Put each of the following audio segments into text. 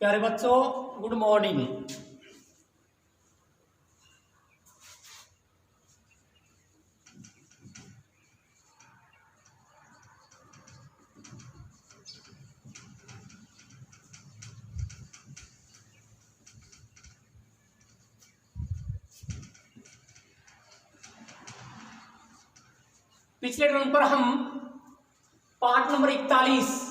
प्यारे बच्चों, good morning. पिछले टर्म पर हम पाठ नंबर 41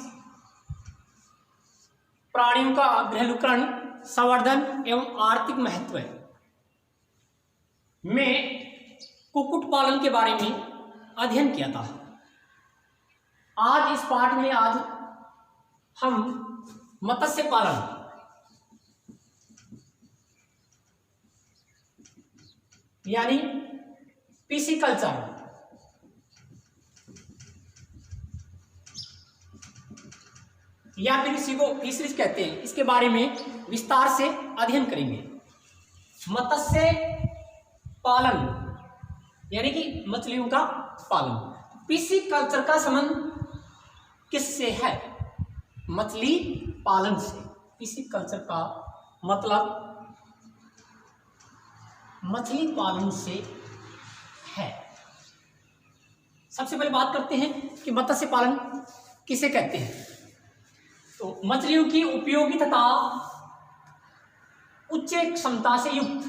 प्राणियों का गृहलुकरण, संवर्धन एवं आर्थिक महत्व में कुक्कुट पालन के बारे में अध्ययन किया था। आज इस पाठ में हम मत्स्य पालन यानी पिसिकल्चर या फिर इसी को फिशरीज कहते हैं, इसके बारे में विस्तार से अध्ययन करेंगे। मत्स्य पालन यानी कि मछलियों का पालन। पिसिकल्चर का संबंध किससे है? मछली पालन से। पिसिकल्चर का मतलब मछली पालन से है। सबसे पहले बात करते हैं कि मत्स्य पालन किसे कहते हैं। तो मछलियों की उपयोगी तथा उच्च क्षमता से युक्त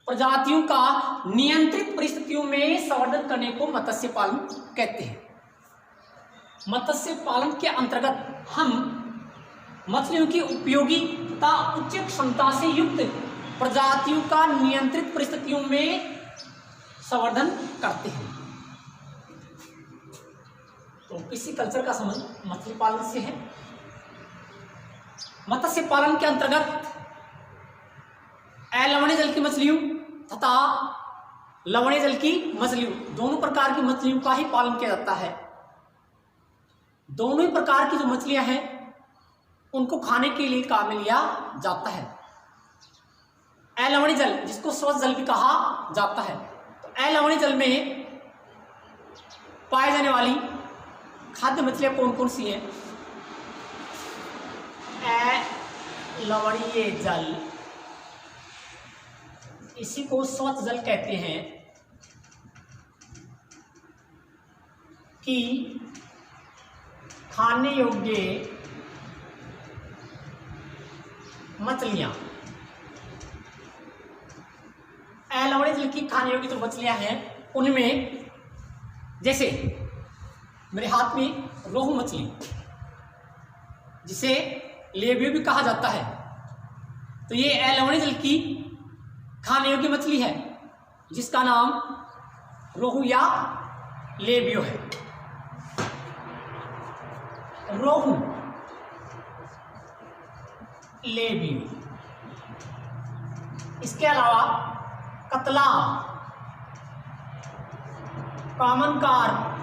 प्रजातियों का नियंत्रित परिस्थितियों में संवर्धन करने को मत्स्य पालन कहते हैं। मत्स्य पालन के अंतर्गत हम मछलियों की उपयोगी तथा उच्च क्षमता से युक्त प्रजातियों का नियंत्रित परिस्थितियों में संवर्धन करते हैं। तो पिसिकल्चर का संबंध मछली पालन से है। मत्स्य पालन के अंतर्गत अलवणीय जल की मछलियों तथा लवणीय जल की मछलियों, दोनों प्रकार की मछलियों का ही पालन किया जाता है। दोनों ही प्रकार की जो मछलियां हैं उनको खाने के लिए काम में लिया जाता है। अलवणीय जल, जिसको स्वच्छ जल भी कहा जाता है, तो अलवणीय जल में पाए जाने वाली खाद्य मछलियां कौन कौन सी हैं? लवणीय जल, इसी को स्वच्छ जल कहते हैं, कि खाने योग्य मछलियां। लवणीय जल की खाने योग्य जो मछलियां हैं उनमें जैसे मेरे हाथ में रोहू मछली, जिसे लेबियो भी कहा जाता है, तो ये अलवणीय जल की खाने योग्य मछली है, जिसका नाम रोहू या लेबियो है। रोहू, लेबियो। इसके अलावा कतला, कॉमन कार्प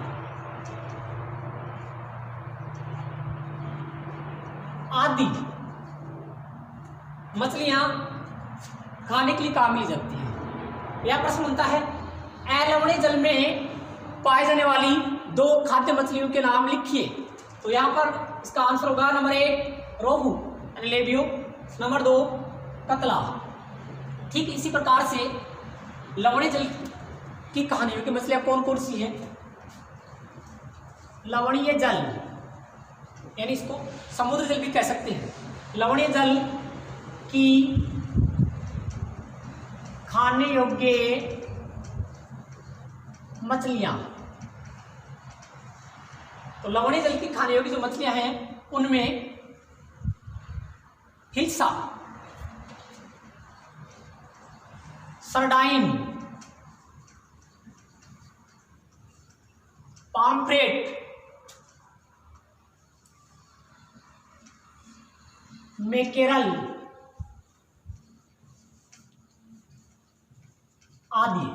आदि मछलियां खाने के लिए काम ली जाती है। यह प्रश्न बनता है, अलवणीय जल में पाए जाने वाली दो खाद्य मछलियों के नाम लिखिए। तो यहाँ पर इसका आंसर होगा नंबर 1 रोहू लेबियो, नंबर 2 कतला। ठीक इसी प्रकार से लवणीय जल की कहानियों की मछलियां कौन कौन सी हैं? लवणीय जल यानी इसको समुद्र जल भी कह सकते हैं। लवणीय जल की खाने योग्य मछलियां, तो लवणीय जल की खाने योग्य जो मछलियां हैं उनमें हिल्सा, सरडाइन, पाम्फ्रेट, मैकेरल आदि।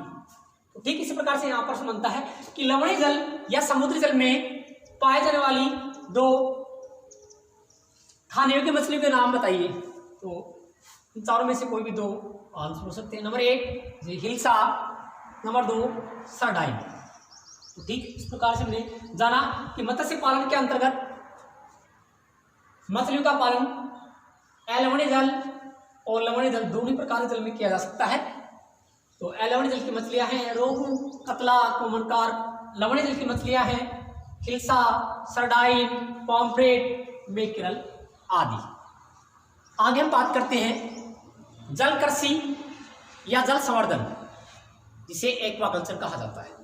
तो ठीक इसी प्रकार से यहां पर बनता है कि लवणीय जल या समुद्री जल में पाए जाने वाली दो खाने योग्य मछलियों के नाम बताइए। तो इन चारों में से कोई भी दो आंसर हो सकते हैं। Number 1 hilsa, number 2 sardine. तो ठीक इस प्रकार से हमने जाना कि मत्स्य पालन के अंतर्गत मछलियों का पालन अलवणीय जल और लवणीय जल दोनों प्रकार के जल में किया जा सकता है। तो अलवणीय जल की मछलियां हैं रोहू, कतला, कोमनकार। लवणीय जल की मछलियां हैं हिल्सा, सरडाइन, पॉम्फ्रेट, मैकेरल आदि। आगे हम बात करते हैं जल कृषि या जल संवर्धन, जिसे एक्वाकल्चर कहा जाता है।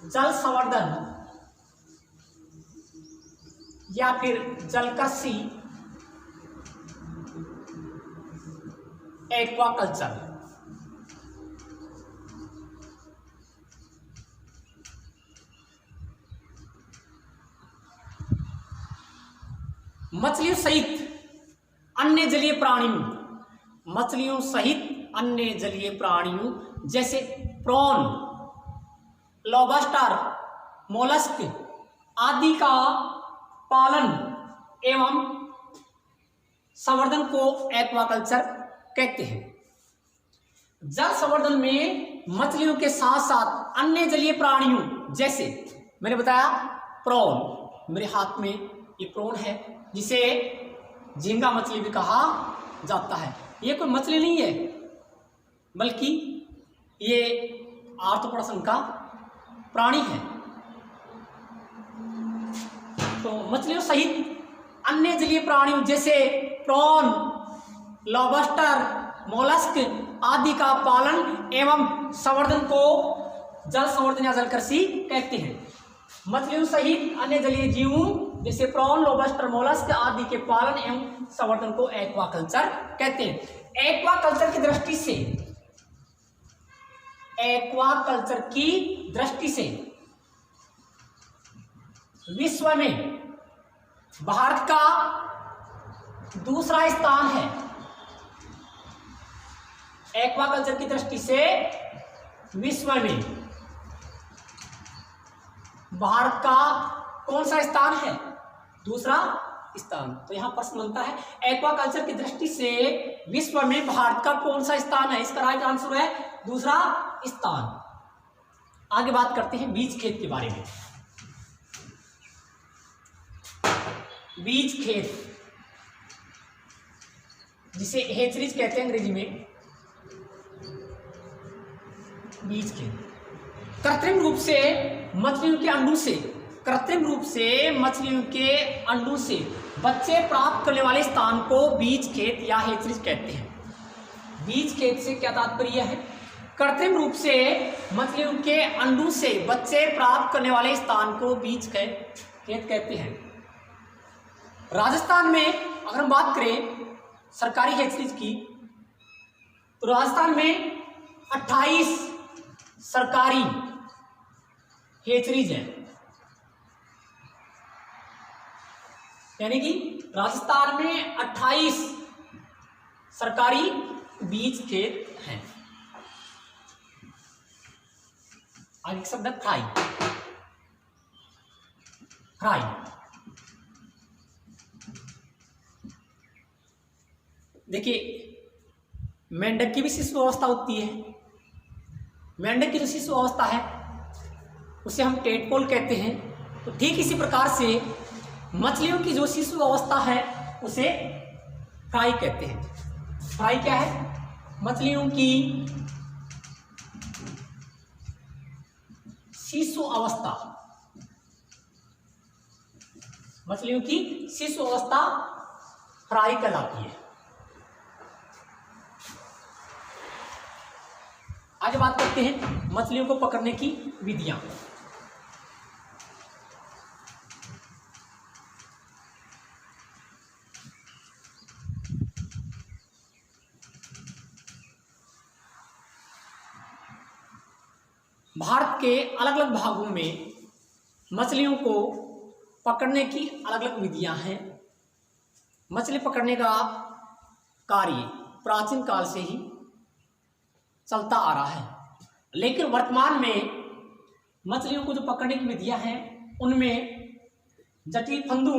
जल संवर्धन या फिर जल कृषि, एक्वाकल्चर, मछलियों सहित अन्य जलीय प्राणियों, मछलियों सहित अन्य जलीय प्राणियों जैसे प्रॉन, लॉबस्टर, मोलस्क आदि का पालन एवं संवर्धन को एक्वाकल्चर कहते हैं। जल संवर्धन में मछलियों के साथ साथ अन्य जलीय प्राणियों जैसे मैंने बताया प्रॉन, मेरे हाथ में ये प्रॉन है जिसे झींगा मछली भी कहा जाता है। ये कोई मछली नहीं है बल्कि ये आर्थ्रोपोडा का प्राणी है। तो मछलियों सहित अन्य जलीय प्राणियों जैसे प्रॉन, लॉबस्टर, मोलस्क आदि का पालन एवं संवर्धन को जल संवर्धन या जल कृषि कहते हैं। मछलियों सहित अन्य जलीय जीवों जैसे प्रॉन, लॉबस्टर, मोलस्क आदि के पालन एवं संवर्धन को एक्वाकल्चर कहते हैं। एक्वाकल्चर की दृष्टि से, एक्वाकल्चर की दृष्टि से विश्व में भारत का दूसरा स्थान है। एक्वाकल्चर की दृष्टि से विश्व में भारत का कौन सा स्थान है? दूसरा स्थान। तो यहां प्रश्न बनता है एक्वाकल्चर की दृष्टि से विश्व में भारत का कौन सा स्थान है? इसका राइट आंसर है दूसरा स्थान। आगे बात करते हैं बीज खेत के बारे में। बीज खेत जिसे हेचरीज कहते हैं अंग्रेजी में, बीज खेत कृत्रिम रूप से मछलियों के अंडों से, कृत्रिम रूप से मछलियों के अंडों से बच्चे प्राप्त करने वाले स्थान को बीज खेत या हेचरीज कहते हैं। बीज खेत से क्या तात्पर्य है? कृत्रिम रूप से मछलियों के अंडों से बच्चे प्राप्त करने वाले स्थान को बीज खेत कहते हैं। राजस्थान में अगर हम बात करें सरकारी हेचरीज की, तो राजस्थान में 28 सरकारी हेचरीज है। यानी कि राजस्थान में 28 सरकारी बीज खेत हैं। आगे शब्द है फ्राई। फ्राई देखिए, मेंढक की भी शिशु अवस्था होती है। मेंढक की जो शिशु अवस्था है उसे हम टेडपोल कहते हैं। तो ठीक इसी प्रकार से मछलियों की जो शिशु अवस्था है उसे फ्राई कहते हैं। फ्राई क्या है? मछलियों की शिशु अवस्था, मछलियों की शिशु अवस्था फ्राई कहलाती है। आगे बात करते हैं मछलियों को पकड़ने की विधियां। भारत के अलग अलग भागों में मछलियों को पकड़ने की अलग अलग विधियां हैं। मछली पकड़ने का कार्य प्राचीन काल से ही चलता आ रहा है, लेकिन वर्तमान में मछलियों को जो पकड़ने की विधियां हैं उनमें जटिल फंदू,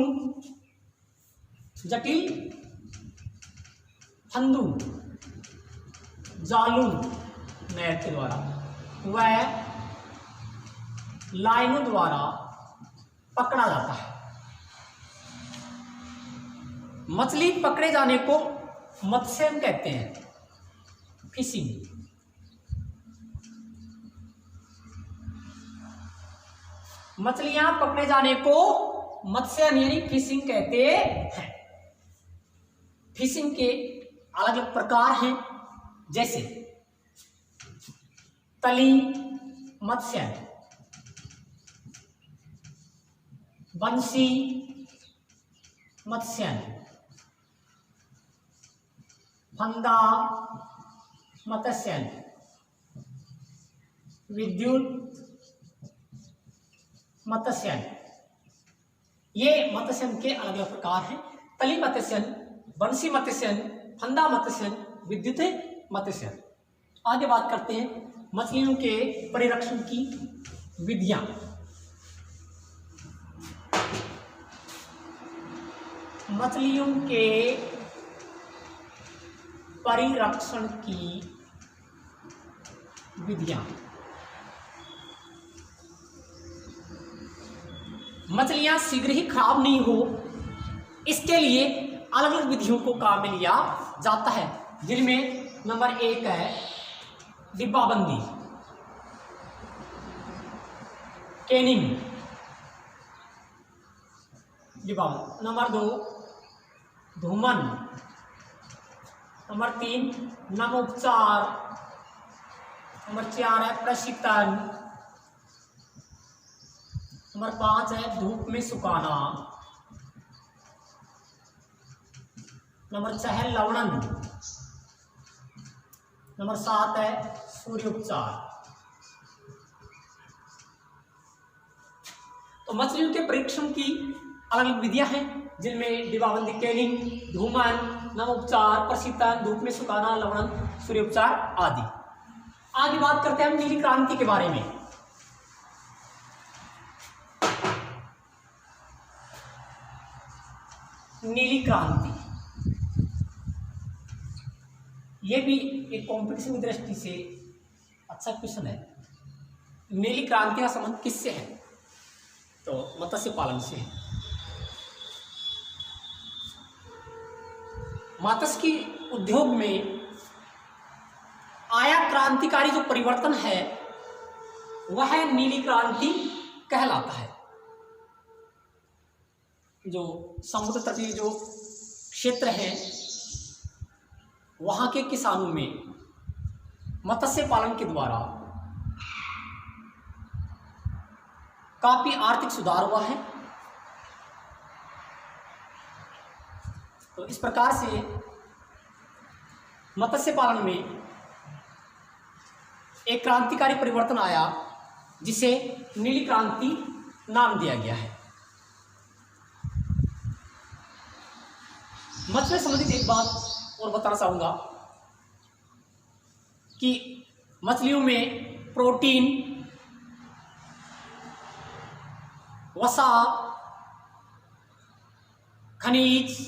जालूम नेट के द्वारा वह लाइनों द्वारा पकड़ा जाता है। मछली पकड़े जाने को मत्स्यन कहते हैं, फिशिंग। मछलियां पकड़े जाने को मत्स्यन यानी फिशिंग कहते हैं। फिशिंग के अलग अलग प्रकार हैं, जैसे तली मत्स्यन, बंसी मत्स्यन, फंदा मत्स्यन, विद्युत मत्स्यन। ये मत्स्यन के अलग अलग प्रकार हैं। तली मत्स्यन, बंसी मत्स्यन, फंदा मत्स्यन, विद्युत मत्स्यन। आगे बात करते हैं मछलियों के परिरक्षण की विधियां। मछलियों के परिरक्षण की विधियां। मछलियां शीघ्र ही खराब नहीं हो, इसके लिए अलग अलग विधियों को काम में लिया जाता है, जिनमें नंबर 1 है डिब्बाबंदी, कैनिंग, डिब्बाबंदी। नंबर 2 धूमन। नंबर 3 नम उपचार। नंबर 4 है प्रशीतन। नंबर 5 है धूप में सुखाना। नंबर 6 है लवणन। नंबर 7 है सूर्य उपचार। तो मछलियों के परीक्षण की अलग अलग विधियां हैं, जिनमें डिब्बाबंदी, कैनिंग, धूमन, नम उपचार, प्रशीतन, धूप में सुखाना, लवणन, सूर्य उपचार आदि। आगे बात करते हैं हम नीली क्रांति के बारे में। नीली क्रांति ये भी एक कंपटीशन की दृष्टि से अच्छा क्वेश्चन है। नीली क्रांति का संबंध किससे है? तो मत्स्य पालन से है। मत्स्य उद्योग में आया क्रांतिकारी जो परिवर्तन है वह नीली क्रांति कहलाता है। जो समुद्र तटीय जो क्षेत्र है वहां के किसानों में मत्स्य पालन के द्वारा काफी आर्थिक सुधार हुआ है। तो इस प्रकार से मत्स्य पालन में एक क्रांतिकारी परिवर्तन आया, जिसे नीली क्रांति नाम दिया गया है। मत्स्य से संबंधित एक बात और बताना चाहूंगा कि मछलियों में प्रोटीन, वसा, खनिज,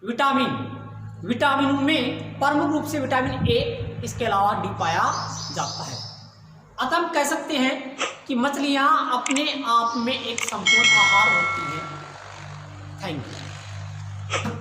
विटामिन में प्रमुख रूप से विटामिन ए, इसके अलावा डी पाया जाता है। अतः हम कह सकते हैं कि मछलियां अपने आप में एक संपूर्ण आहार होती है। Thank you.